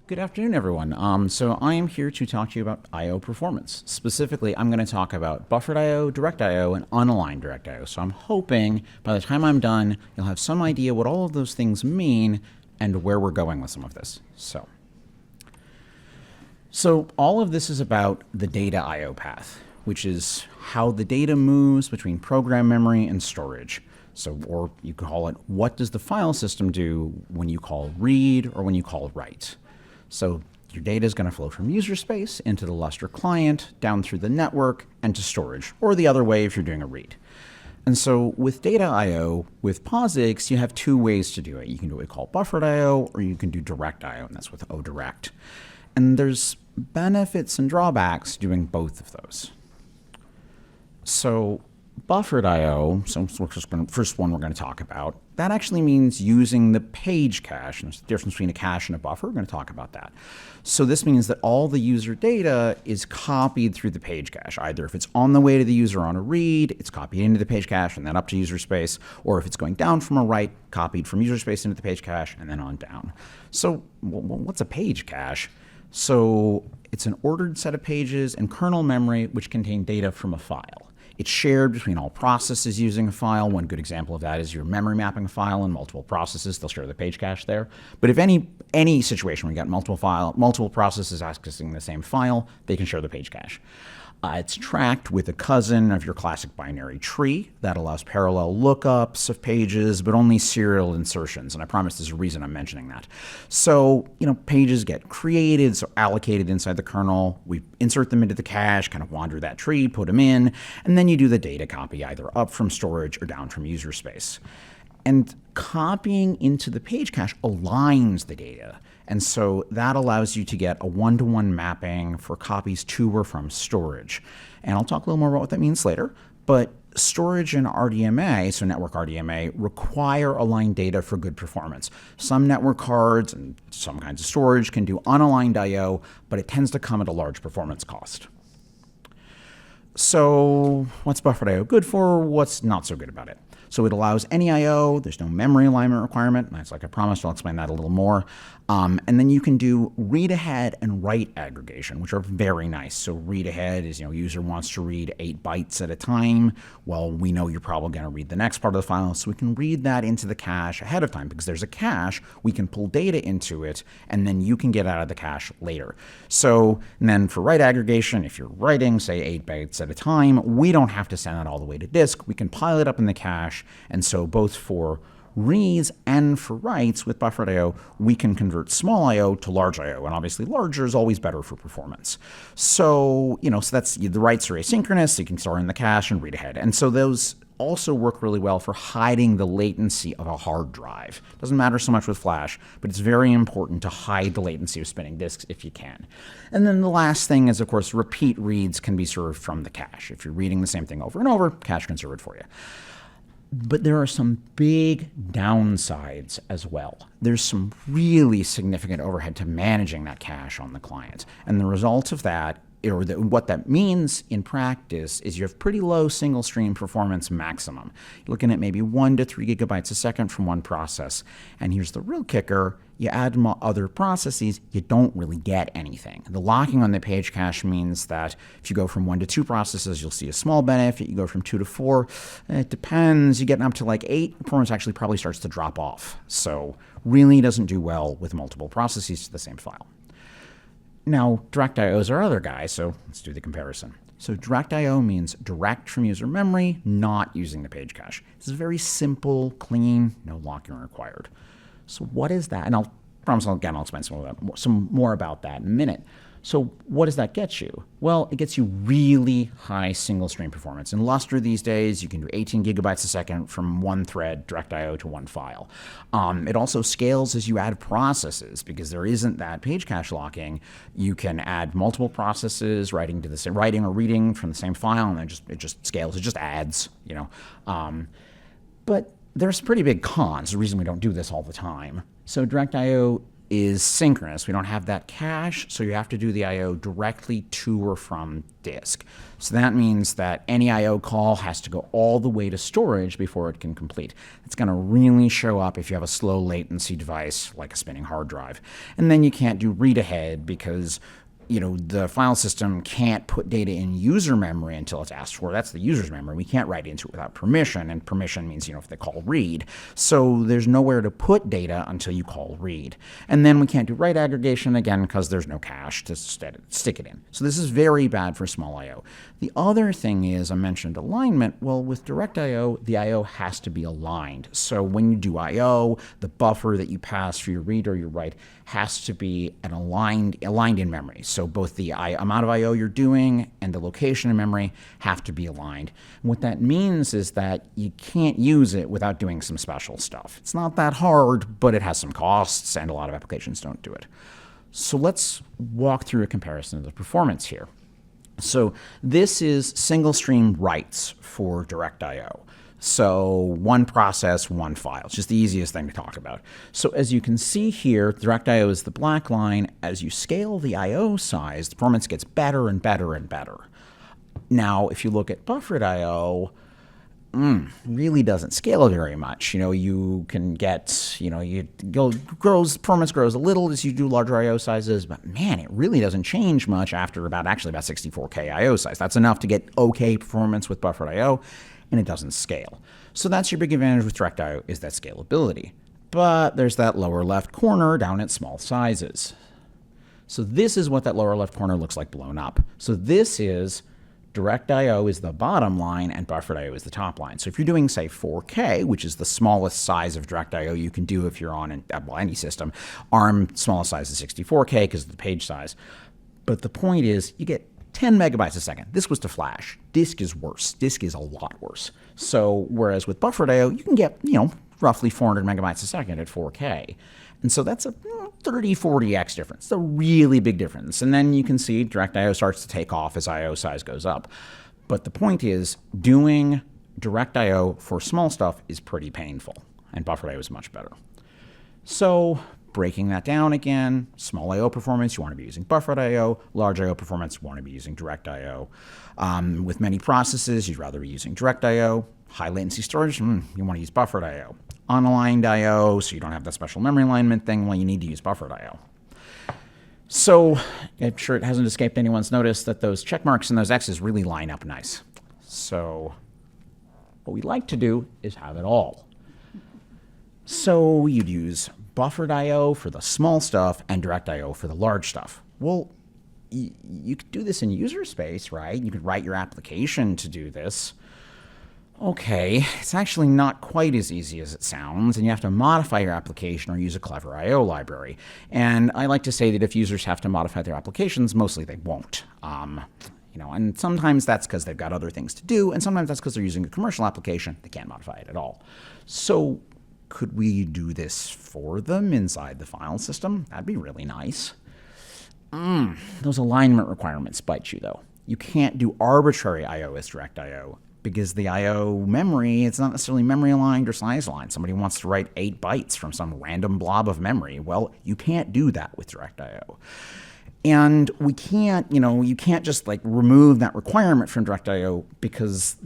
Good afternoon, everyone. So I am here to talk to you about I/O performance. Specifically, I'm going to talk about buffered I/O, direct I/O, and unaligned direct I/O. So I'm hoping by the time I'm done, you'll have some idea what all of those things mean and where we're going with some of this. So all of this is about the data I/O path, which is how the data moves between program memory and storage. So, or you could call it, what does the file system do when you call read or when you call write? So your data is going to flow from user space into the Lustre client, down through the network, and to storage, or the other way if you're doing a read. And so with data I/O, with POSIX, you have two ways to do it. You can do what we call buffered I/O, or you can do direct I/O, and that's with ODirect. And there's benefits and drawbacks doing both of those. So buffered I/O, so first one we're going to talk about, that actually means using the page cache. And there's a difference between a cache and a buffer. We're going to talk about that. So this means that all the user data is copied through the page cache. Either if it's on the way to the user on a read, it's copied into the page cache and then up to user space, or if it's going down from a write, copied from user space into the page cache and then on down. So what's a page cache? So it's an ordered set of pages in kernel memory which contain data from a file. It's shared between all processes using a file. One good example of that is your memory mapping a file in multiple processes. They'll share the page cache there. But if any situation where you got multiple processes accessing the same file, they can share the page cache. It's tracked with a cousin of your classic binary tree that allows parallel lookups of pages, but only serial insertions. And I promise there's a reason I'm mentioning that. So, pages get created, so allocated inside the kernel. We insert them into the cache, kind of wander that tree, put them in, and then you do the data copy either up from storage or down from user space. And copying into the page cache aligns the data. And so that allows you to get a one-to-one mapping for copies to or from storage. And I'll talk a little more about what that means later. But storage and RDMA, so network RDMA, require aligned data for good performance. Some network cards and some kinds of storage can do unaligned I/O, but it tends to come at a large performance cost. So what's buffered I/O good for? What's not so good about it? So it allows any I/O. There's no memory alignment requirement. That's like I promised. I'll explain that a little more. And then you can do read ahead and write aggregation, which are very nice. So read ahead is, user wants to read 8 bytes at a time. Well, we know you're probably going to read the next part of the file, so we can read that into the cache ahead of time. Because there's a cache, we can pull data into it, and then you can get out of the cache later. So and then for write aggregation, if you're writing, say, 8 bytes at a time, we don't have to send that all the way to disk. We can pile it up in the cache. And so both for reads and for writes with buffered I/O, we can convert small I/O to large I/O. And obviously larger is always better for performance. So, so that's the writes are asynchronous. So you can store in the cache and read ahead. And so those also work really well for hiding the latency of a hard drive. Doesn't matter so much with flash, but it's very important to hide the latency of spinning disks if you can. And then the last thing is, of course, repeat reads can be served from the cache. If you're reading the same thing over and over, cache can serve it for you. But there are some big downsides as well. There's some really significant overhead to managing that cache on the client. And the result of that, or what that means in practice, is you have pretty low single stream performance maximum. You're looking at maybe 1 to 3 gigabytes a second from one process. And here's the real kicker. You add other processes, you don't really get anything. The locking on the page cache means that if you go from 1 to 2 processes, you'll see a small benefit. You go from 2 to 4, it depends. You get up to like 8, performance actually probably starts to drop off. So really doesn't do well with multiple processes to the same file. Now, direct I/O is our other guy, so let's do the comparison. So direct I/O means direct from user memory, not using the page cache. This is very simple, clean, no locking required. So what is that? And I'll promise I'll explain some more about that in a minute. So what does that get you? Well, it gets you really high single stream performance. In Lustre these days, you can do 18 gigabytes a second from one thread, direct I/O to one file. It also scales as you add processes because there isn't that page cache locking. You can add multiple processes writing or reading from the same file, and then it just scales. It just adds, But there's pretty big cons, the reason we don't do this all the time. So direct I/O is synchronous. We don't have that cache, so you have to do the I/O directly to or from disk. So that means that any I/O call has to go all the way to storage before it can complete. It's going to really show up if you have a slow latency device like a spinning hard drive. And then you can't do read ahead because the file system can't put data in user memory until it's asked for. That's the user's memory. We can't write into it without permission, and permission means, if they call read. So there's nowhere to put data until you call read. And then we can't do write aggregation, again, because there's no cache to stick it in. So this is very bad for small I/O. The other thing is, I mentioned alignment. Well, with direct I/O, the I/O has to be aligned. So when you do I/O, the buffer that you pass for your read or your write has to be aligned in memory. So both the amount of I/O you're doing and the location in memory have to be aligned. And what that means is that you can't use it without doing some special stuff. It's not that hard, but it has some costs, and a lot of applications don't do it. So let's walk through a comparison of the performance here. So this is single stream writes for direct I/O. So one process, one file. It's just the easiest thing to talk about. So as you can see here, direct I/O is the black line. As you scale the I/O size, the performance gets better and better and better. Now, if you look at buffered I/O, really doesn't scale very much. You can get, performance grows a little as you do larger I/O sizes, but man, it really doesn't change much after about 64K I/O size. That's enough to get okay performance with buffered I/O, and it doesn't scale. So that's your big advantage with direct I/O, is that scalability. But there's that lower left corner down at small sizes. So this is what that lower left corner looks like blown up. So this is direct I/O is the bottom line, and buffered I/O is the top line. So if you're doing, say, 4K, which is the smallest size of direct I/O you can do if you're on any system, ARM smallest size is 64K because of the page size. But the point is, you get 10 megabytes a second. This was to flash. Disk is worse. Disk is a lot worse. So whereas with buffered I/O, you can get, roughly 400 megabytes a second at 4K. And so that's a 30, 40x difference. It's a really big difference. And then you can see direct I/O starts to take off as I/O size goes up. But the point is, doing direct I/O for small stuff is pretty painful, and buffered I/O is much better. So breaking that down again, small I/O performance, you want to be using buffered I/O. Large I/O performance, you want to be using direct I/O. With many processes, you'd rather be using direct I/O. High latency storage, you want to use buffered I/O. Unaligned DIO, so you don't have that special memory alignment thing, well, you need to use buffered I/O. So I'm sure it hasn't escaped anyone's notice that those check marks and those X's really line up nice. So what we like to do is have it all. So you'd use buffered I/O for the small stuff and direct I/O for the large stuff. Well, you could do this in user space, right? You could write your application to do this. Okay, it's actually not quite as easy as it sounds, and you have to modify your application or use a clever I/O library. And I like to say that if users have to modify their applications, mostly they won't. And sometimes that's because they've got other things to do, and sometimes that's because they're using a commercial application. They can't modify it at all. So could we do this for them inside the file system? That'd be really nice. Those alignment requirements bite you, though. You can't do arbitrary I/O as direct I/O because the I/O memory, it's not necessarily memory aligned or size aligned. Somebody wants to write 8 bytes from some random blob of memory. Well, you can't do that with direct I/O. And we can't, you can't just remove that requirement from direct I/O because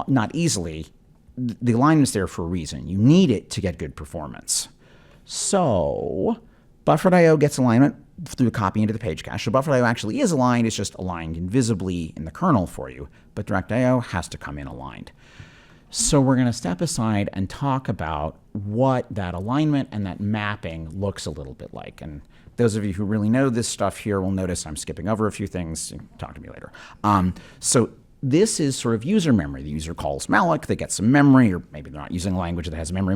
not easily. The alignment's there for a reason. You need it to get good performance. So buffered I/O gets alignment through copy into the page cache. So buffered I/O actually is aligned. It's just aligned invisibly in the kernel for you. But direct I/O has to come in aligned. So we're going to step aside and talk about what that alignment and that mapping looks a little bit like. And those of you who really know this stuff here will notice I'm skipping over a few things. Talk to me later. So this is sort of user memory. The user calls malloc, they get some memory, or maybe they're not using a language that has memory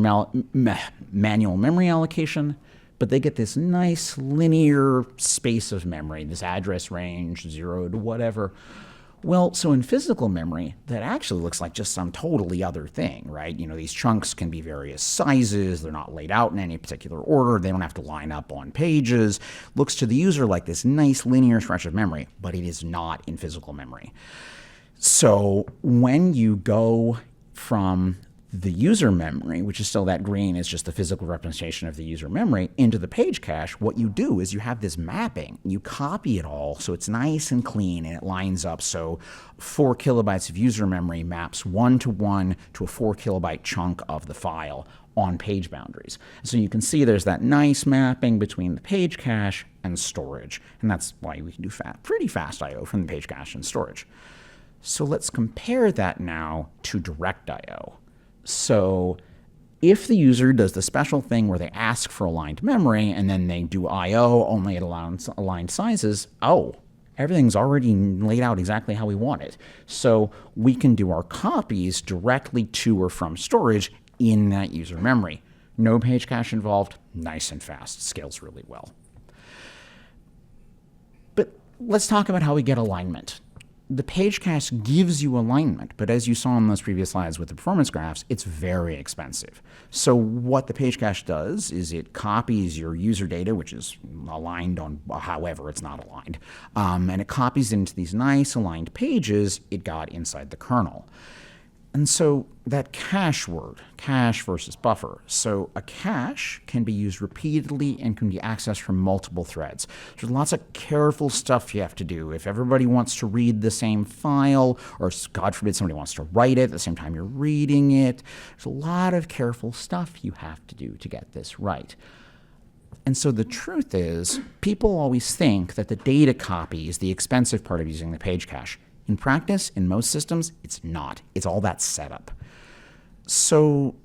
manual memory allocation, but they get this nice linear space of memory, this address range, 0 to whatever. Well, so in physical memory, that actually looks like just some totally other thing, right? These chunks can be various sizes. They're not laid out in any particular order. They don't have to line up on pages. Looks to the user like this nice linear stretch of memory, but it is not in physical memory. So when you go from the user memory, which is still that green, is just the physical representation of the user memory, into the page cache, what you do is you have this mapping. You copy it all so it's nice and clean and it lines up. So 4 kilobytes of user memory maps 1-to-1 to a 4 kilobyte chunk of the file on page boundaries. So you can see there's that nice mapping between the page cache and storage. And that's why we can do pretty fast I/O from the page cache and storage. So let's compare that now to direct I/O. So if the user does the special thing where they ask for aligned memory and then they do I/O only at aligned sizes, everything's already laid out exactly how we want it. So we can do our copies directly to or from storage in that user memory. No page cache involved, nice and fast, scales really well. But let's talk about how we get alignment. The page cache gives you alignment, but as you saw in those previous slides with the performance graphs, it's very expensive. So what the page cache does is it copies your user data, which is aligned on however it's not aligned, and it copies into these nice aligned pages it got inside the kernel. And so that cache word, cache versus buffer. So a cache can be used repeatedly and can be accessed from multiple threads. There's lots of careful stuff you have to do. If everybody wants to read the same file, or God forbid somebody wants to write it at the same time you're reading it, there's a lot of careful stuff you have to do to get this right. And so the truth is, people always think that the data copy is the expensive part of using the page cache. In practice, in most systems, it's not. It's all that setup. So,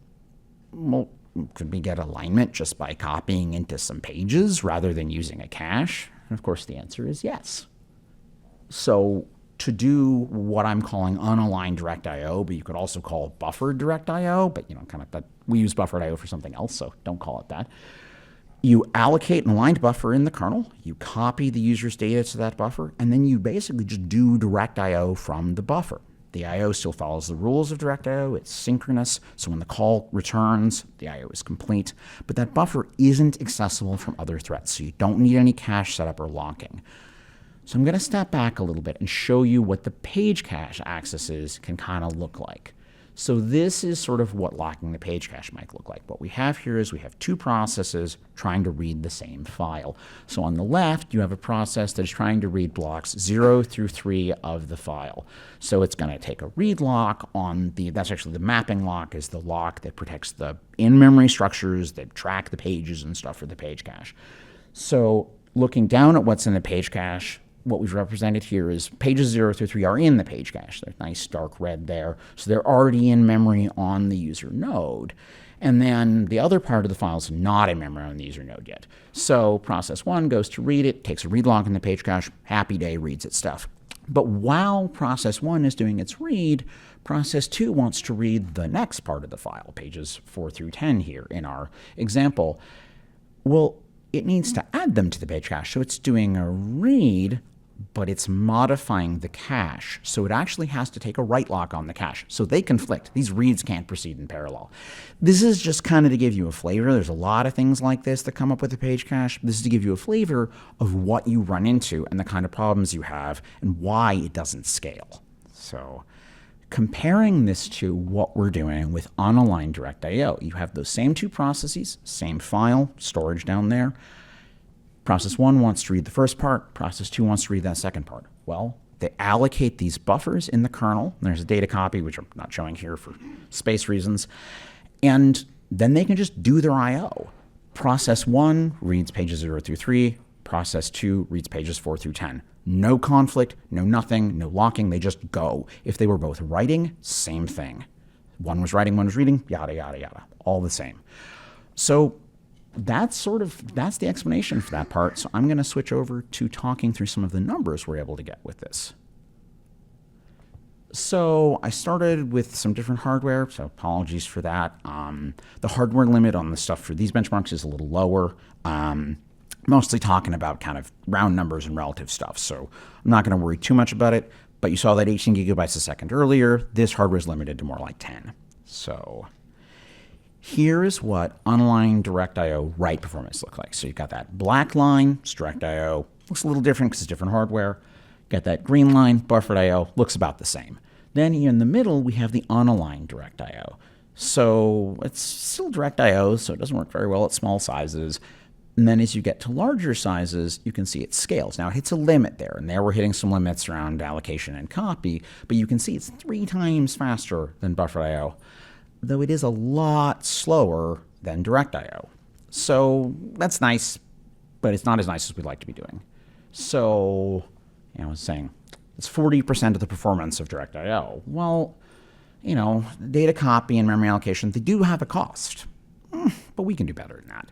well, could we get alignment just by copying into some pages rather than using a cache? And of course, the answer is yes. So to do what I'm calling unaligned direct I/O, but you could also call it buffered direct I/O, but but we use buffered I/O for something else, so don't call it that. You allocate an aligned buffer in the kernel, you copy the user's data to that buffer, and then you basically just do direct I/O from the buffer. The I/O still follows the rules of direct I/O, it's synchronous, so when the call returns, the I/O is complete, but that buffer isn't accessible from other threads, so you don't need any cache setup or locking. So I'm going to step back a little bit and show you what the page cache accesses can kind of look like. So this is sort of what locking the page cache might look like. What we have here is we have two processes trying to read the same file. So on the left, you have a process that is trying to read blocks 0 through 3 of the file. So it's going to take a read lock on that's actually the mapping lock is the lock that protects the in-memory structures that track the pages and stuff for the page cache. So looking down at what's in the page cache, what we've represented here is pages 0 through 3 are in the page cache. They're nice dark red there. So they're already in memory on the user node. And then the other part of the file is not in memory on the user node yet. So process 1 goes to read it, takes a read log in the page cache, happy day, reads its stuff. But while process 1 is doing its read, process 2 wants to read the next part of the file, pages 4 through 10 here in our example. Well, it needs to add them to the page cache. So it's doing a read, but it's modifying the cache. So it actually has to take a write lock on the cache. So they conflict. These reads can't proceed in parallel. This is just kind of to give you a flavor. There's a lot of things like this that come up with the page cache. This is to give you a flavor of what you run into and the kind of problems you have and why it doesn't scale. So comparing this to what we're doing with unaligned direct I/O, you have those same two processes, same file, storage down there. Process 1 wants to read the first part. Process 2 wants to read that second part. Well, they allocate these buffers in the kernel. There's a data copy, which I'm not showing here for space reasons. And then they can just do their I/O. Process 1 reads pages 0 through 3. Process 2 reads pages 4 through 10. No conflict, no nothing, no locking. They just go. If they were both writing, same thing. One was writing, one was reading, yada, yada, yada. All the same. So that's the explanation for that part. So I'm going to switch over to talking through some of the numbers we're able to get with this. So I started with some different hardware, so apologies for that. The hardware limit on the stuff for these benchmarks is a little lower. Mostly talking about kind of round numbers and relative stuff. So I'm not going to worry too much about it, but you saw that 18 gigabytes a second earlier. This hardware is limited to more like 10. So here is what unaligned direct I/O write performance looks like. So you've got that black line, it's direct I/O, looks a little different because it's different hardware. Got that green line, buffered I/O, looks about the same. Then here in the middle, we have the unaligned direct I/O. So it's still direct I/O, so it doesn't work very well at small sizes. And then as you get to larger sizes, you can see it scales. Now it hits a limit there, and there we're hitting some limits around allocation and copy, but you can see it's 3 times faster than buffered I/O, though it is a lot slower than direct I/O. So that's nice, but it's not as nice as we'd like to be doing. So, I was saying, it's 40% of the performance of direct I/O. Well, data copy and memory allocation, they do have a cost, but we can do better than that.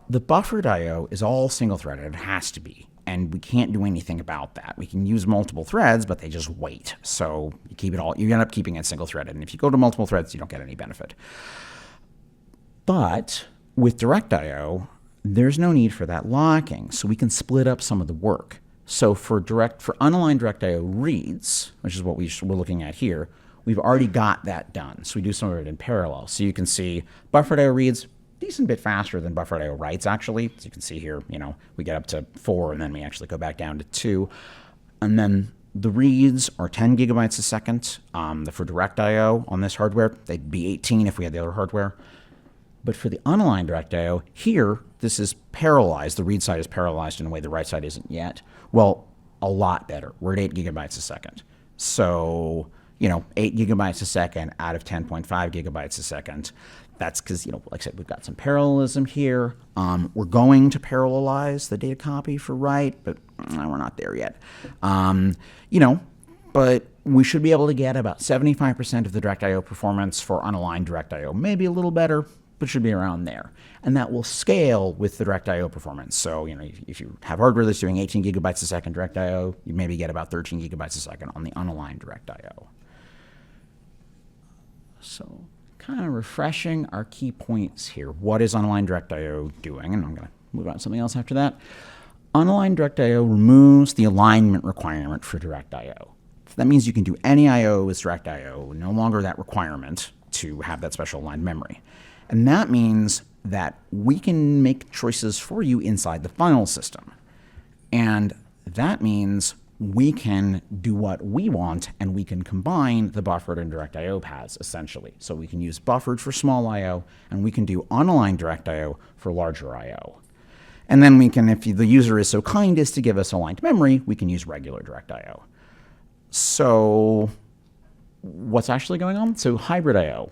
The buffered I/O is all single-threaded. It has to be, and we can't do anything about that. We can use multiple threads, but they just wait. So you keep it all. You end up keeping it single-threaded, and if you go to multiple threads, you don't get any benefit. But with direct I/O, there's no need for that locking, so we can split up some of the work. So for unaligned direct I/O reads, which is what we're looking at here, we've already got that done. So we do some of it in parallel. So you can see buffered I/O reads, decent bit faster than buffered I/O writes, actually. So you can see here, we get up to 4, and then we actually go back down to 2. And then the reads are 10 gigabytes a second. For direct I/O on this hardware, they'd be 18 if we had the other hardware. But for the unaligned direct I/O, here, this is parallelized. The read side is parallelized in a way the write side isn't yet. Well, a lot better. We're at 8 gigabytes a second. So, 8 gigabytes a second out of 10.5 gigabytes a second. That's because, like I said, we've got some parallelism here. We're going to parallelize the data copy for write, but we're not there yet. But we should be able to get about 75% of the direct I/O performance for unaligned direct I/O. Maybe a little better, but should be around there. And that will scale with the direct I/O performance. So, if you have hardware that's doing 18 gigabytes a second direct I/O, you maybe get about 13 gigabytes a second on the unaligned direct I/O. So, kind of refreshing our key points here. What is unaligned direct I/O doing? And I'm going to move on to something else after that. Unaligned direct I/O removes the alignment requirement for direct I/O. So that means you can do any I/O as direct I/O, no longer that requirement to have that special aligned memory. And that means that we can make choices for you inside the file system. And that means we can do what we want, and we can combine the buffered and direct I/O paths, essentially. So we can use buffered for small I/O, and we can do unaligned direct I/O for larger I/O. And then we can, if the user is so kind as to give us aligned memory, we can use regular direct I/O. So what's actually going on? So hybrid I/O,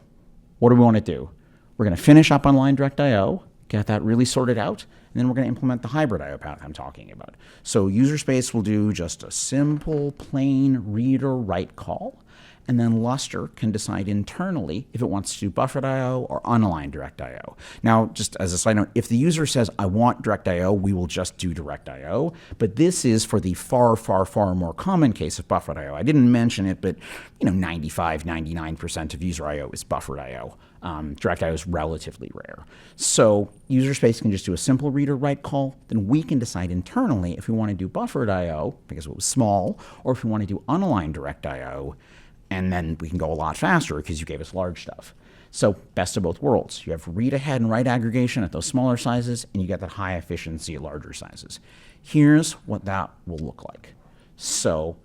what do we want to do? We're going to finish up unaligned direct I/O, get that really sorted out, and then we're going to implement the hybrid I/O path I'm talking about. So user space will do just a simple, plain read or write call, and then Lustre can decide internally if it wants to do buffered I/O or unaligned direct I/O. Now, just as a side note, if the user says, I want direct I/O, we will just do direct I/O, but this is for the far, far, far more common case of buffered I/O. I didn't mention it, but 95, 99% of user I/O is buffered I/O. Direct I/O is relatively rare. So user space can just do a simple read or write call. Then we can decide internally if we want to do buffered I/O, because it was small, or if we want to do unaligned direct I/O, and then we can go a lot faster because you gave us large stuff. So best of both worlds. You have read ahead and write aggregation at those smaller sizes, and you get that high efficiency at larger sizes. Here's what that will look like. So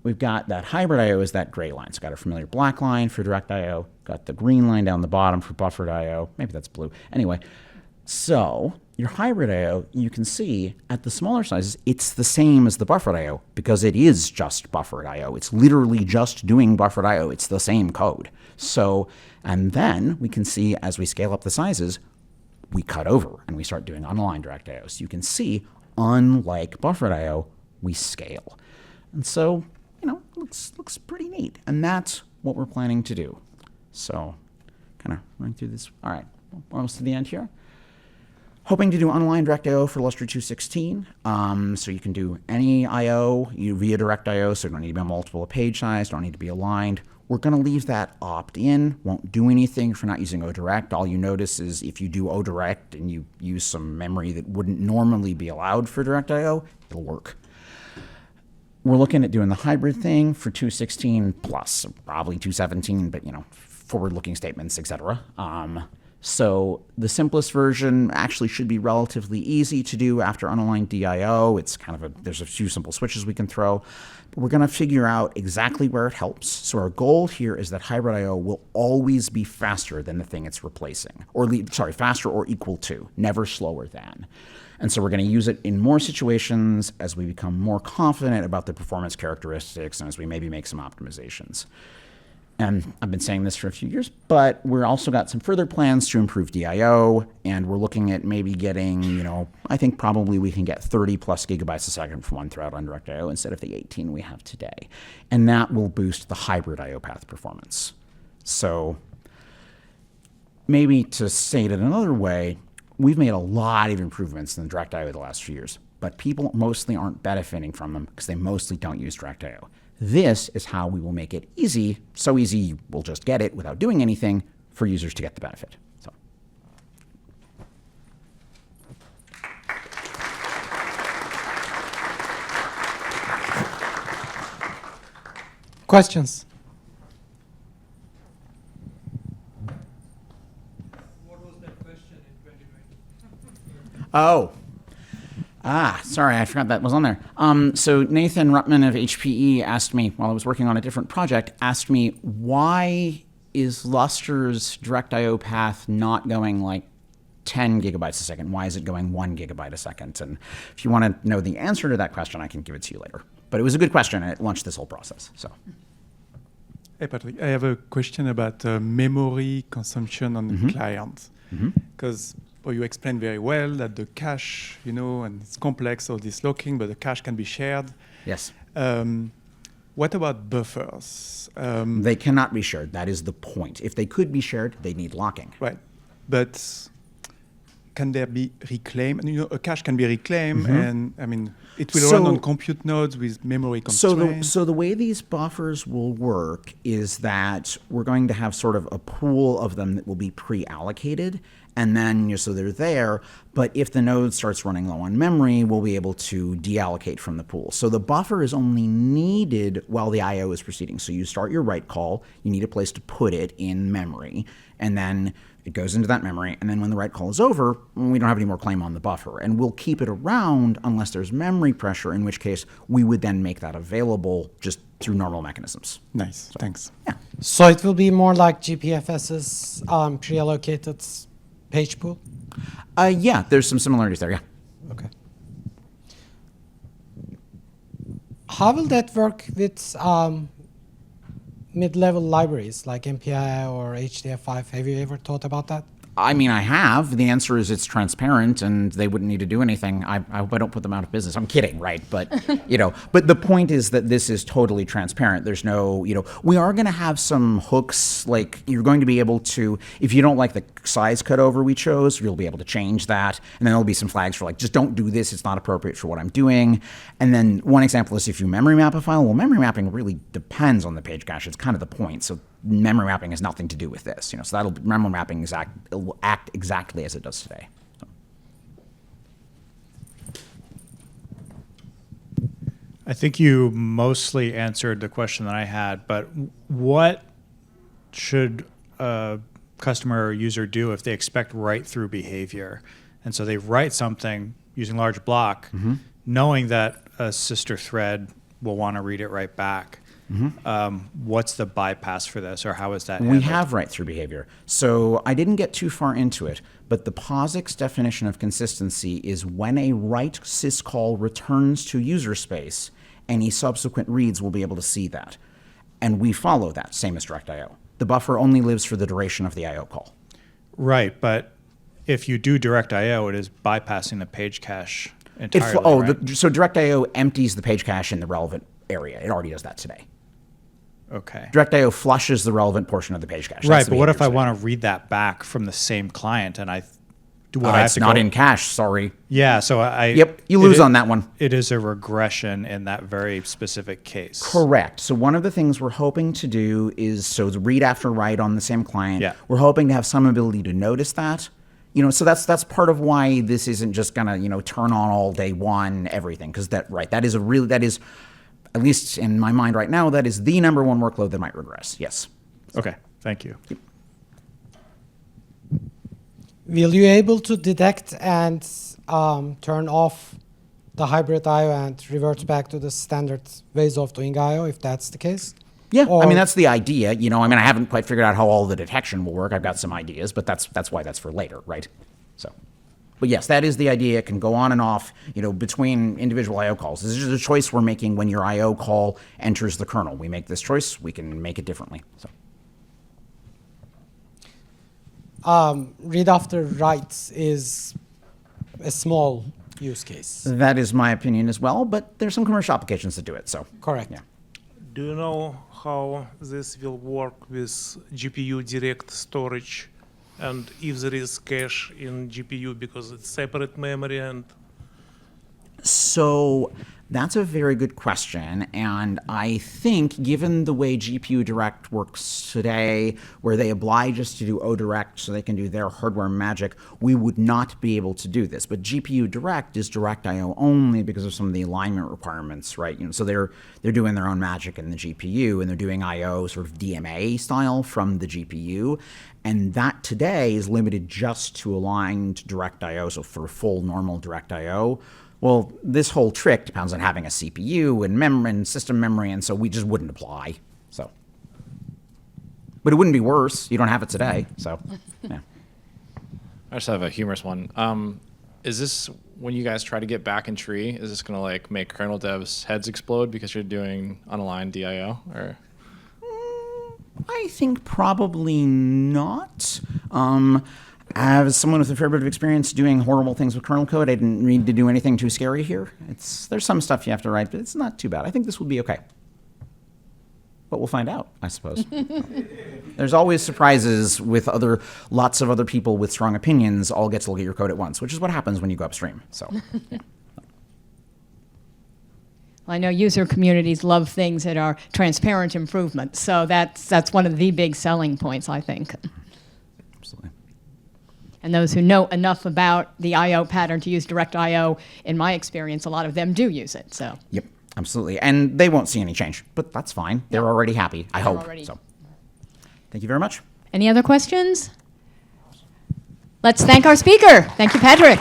we've got that hybrid I/O is that gray line. It's got a familiar black line for direct I/O, got the green line down the bottom for buffered I/O. Maybe that's blue. Anyway, so your hybrid I/O, you can see at the smaller sizes, it's the same as the buffered I/O because it is just buffered I/O. It's literally just doing buffered I/O. It's the same code. So, and then we can see as we scale up the sizes, we cut over and we start doing unaligned direct I/O. So you can see, unlike buffered I/O, we scale. And so, looks pretty neat. And that's what we're planning to do. So, kind of running through this. All right, almost to the end here. Hoping to do unaligned direct I/O for Lustre 2.16. So you can do any I/O via direct I/O, so you don't need to be multiple page size, don't need to be aligned. We're going to leave that opt-in, won't do anything if you're not using ODirect. All you notice is if you do ODirect and you use some memory that wouldn't normally be allowed for direct I/O, it'll work. We're looking at doing the hybrid thing for 2.16 plus, probably 2.17, but forward-looking statements, etc. So the simplest version actually should be relatively easy to do after Unaligned DIO. It's kind of there's a few simple switches we can throw. But we're going to figure out exactly where it helps. So our goal here is that hybrid IO will always be faster than the thing it's replacing. Faster or equal to, never slower than. And so we're going to use it in more situations as we become more confident about the performance characteristics and as we maybe make some optimizations. And I've been saying this for a few years, but we're also got some further plans to improve DIO, and we're looking at maybe getting, I think probably we can get 30 plus gigabytes a second from one thread on Direct IO instead of the 18 we have today. And that will boost the hybrid IO path performance. So maybe to say it in another way, we've made a lot of improvements in the Direct IO the last few years, but people mostly aren't benefiting from them because they mostly don't use Direct IO. This is how we will make it easy, so easy you will just get it without doing anything for users to get the benefit. So. Questions? What was that question in 2020? Oh. Sorry, I forgot that was on there. So Nathan Ruttman of HPE asked me, while I was working on a different project, asked me, why is Lustre's Direct IO path not going like 10 gigabytes a second? Why is it going 1 gigabyte a second? And if you want to know the answer to that question, I can give it to you later. But it was a good question, and it launched this whole process. So. Hey, Patrick, I have a question about memory consumption on the client. Because you explained very well that the cache, and it's complex, all this locking, but the cache can be shared. Yes. What about buffers? They cannot be shared. That is the point. If they could be shared, they need locking. Right. But can there be reclaimed? A cache can be reclaimed, and it will run on compute nodes with memory constraints. So the way these buffers will work is that we're going to have sort of a pool of them that will be pre-allocated, and then so they're there. But if the node starts running low on memory, we'll be able to deallocate from the pool. So the buffer is only needed while the I/O is proceeding. So you start your write call, you need a place to put it in memory, and then it goes into that memory, and then when the write call is over, we don't have any more claim on the buffer. And we'll keep it around unless there's memory pressure, in which case we would then make that available just through normal mechanisms. Nice, thanks. Yeah. So it will be more like GPFS's pre-allocated page pool? Yeah, there's some similarities there, yeah. Okay. How will that work with mid-level libraries like MPI or HDF5? Have you ever thought about that? I mean, I have. The answer is it's transparent, and they wouldn't need to do anything. I hope I don't put them out of business. I'm kidding, right? But but the point is that this is totally transparent. There's no, we are going to have some hooks. Like you're going to be able to, if you don't like the size cutover we chose, you'll be able to change that. And then there'll be some flags for like, just don't do this. It's not appropriate for what I'm doing. And then one example is if you memory map a file. Well, memory mapping really depends on the page cache. It's kind of the point. So memory mapping has nothing to do with this, so memory mapping it will act exactly as it does today. So. I think you mostly answered the question that I had, but what should a customer or user do if they expect write-through behavior? And so they write something using large block, knowing that a sister thread will want to read it right back. What's the bypass for this, or how is that handled? We have write-through behavior. So I didn't get too far into it, but the POSIX definition of consistency is when a write syscall returns to user space, any subsequent reads will be able to see that. And we follow that, same as Direct IO. The buffer only lives for the duration of the IO call. Right, but if you do Direct IO, it is bypassing the page cache entirely, right? So Direct IO empties the page cache in the relevant area. It already does that today. Okay. Direct IO flushes the relevant portion of the page cache. Right, but what if I want to read that back from the same client and I do what I have it's to not go in cache, sorry. Yeah, so Yep, you lose on that one. It is a regression in that very specific case. Correct. So one of the things we're hoping to do is to read after write on the same client. Yeah. We're hoping to have some ability to notice that. So that's part of why this isn't just gonna turn on all day one everything, because that is at least in my mind right now, that is the number one workload that might regress. Yes. Okay, thank you. Yep. will you able to detect and turn off the hybrid I/O and revert back to the standard ways of doing I/O if that's the case? Yeah, I Or- mean, that's the idea. You know, I mean, I haven't quite figured out how all the detection will work. I've got some ideas, but that's why that's for later, right? So, but yes, that is the idea. It can go on and off, you know, between individual I/O calls. This is just a choice we're making when your I/O call enters the kernel. We make this choice. We can make it differently. So, Read after write is a small use case. that is my opinion as well, but there's some commercial applications that do it. So, Correct. yeah. Do you know how this will work with GPU direct storage, and if there is cache in GPU because it's separate memory and So that's a very good question. And I think given the way GPU Direct works today, where they oblige us to do ODirect so they can do their hardware magic, we would not be able to do this. But GPU Direct is Direct I/O only because of some of the alignment requirements, right? You know, so they're doing their own magic in the GPU, and they're doing I/O sort of DMA style from the GPU. And that today is limited just to aligned Direct I/O, so for full normal Direct I/O. Well, this whole trick depends on having a CPU and memory and system memory, and so we just wouldn't apply. So, but it wouldn't be worse. You don't have it today, so yeah. I just have a humorous one. Is this when you guys try to get back in tree? Is this gonna like make kernel devs' heads explode because you're doing unaligned DIO? Or I think probably not. As someone with a fair bit of experience doing horrible things with kernel code, I didn't need to do anything too scary here. There's some stuff you have to write, but it's not too bad. I think this will be okay. But we'll find out, I suppose. There's always surprises with lots of other people with strong opinions all get to look at your code at once, which is what happens when you go upstream. So, yeah. Well, I know user communities love things that are transparent improvements, so that's one of the big selling points, I think. Absolutely. And those who know enough about the I/O pattern to use direct I/O, in my experience, a lot of them do use it. So. Yep, absolutely. And they won't see any change, but that's fine. They're already happy, I hope. already- So, thank you very much. Any other questions? Let's thank our speaker. Thank you, Patrick.